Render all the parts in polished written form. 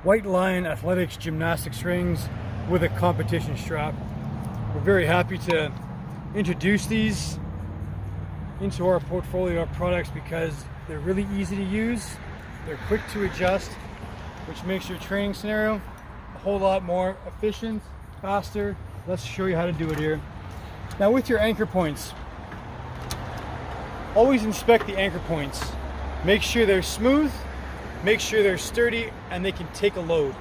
White Lion Athletics Gymnastics Rings with a competition strap. We're very happy to introduce these into our portfolio of products because they're really easy to use, they're quick to adjust, which makes your training scenario a whole lot more efficient, faster. Let's show you how to do it here. Now with your anchor points, always inspect the anchor points. Make sure they're smooth, make sure they're sturdy, and they can take a load.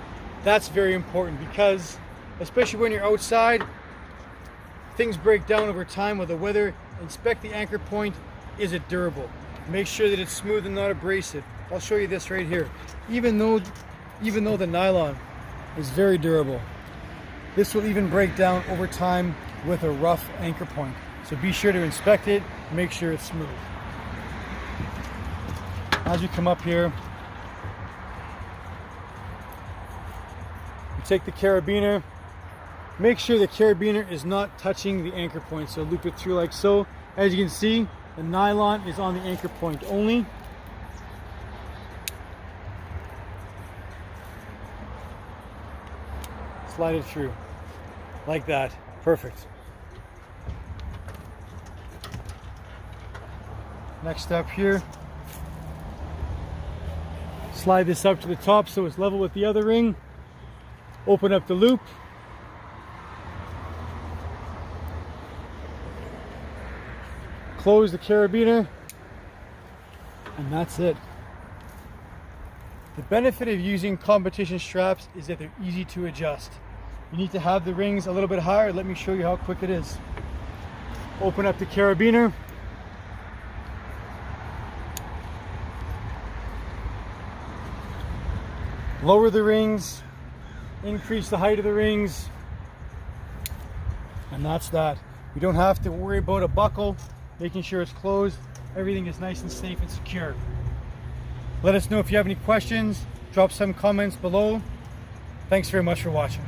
That's very important because, especially when you're outside, things break down over time with the weather. Inspect the anchor point. Is it durable? Make sure that it's smooth and not abrasive. I'll show you this right here. Even though the nylon is very durable, this will even break down over time with a rough anchor point. So be sure to inspect it, make sure it's smooth. As you come up here, you take the carabiner. Make sure the carabiner is not touching the anchor point, so loop it through like so. As you can see, the nylon is on the anchor point only. Slide it through like that. Perfect. Next step here, slide this up to the top so it's level with the other ring. Open up the loop. Close the carabiner, and that's it. The benefit of using competition straps is that they're easy to adjust. You need to have the rings a little bit higher. Let me show you how quick it is. Open up the carabiner. Lower the rings, increase the height of the rings, and that's that. You don't have to worry about a buckle, making sure it's closed. Everything is nice and safe and secure. Let us know if you have any questions. Drop some comments below. Thanks very much for watching.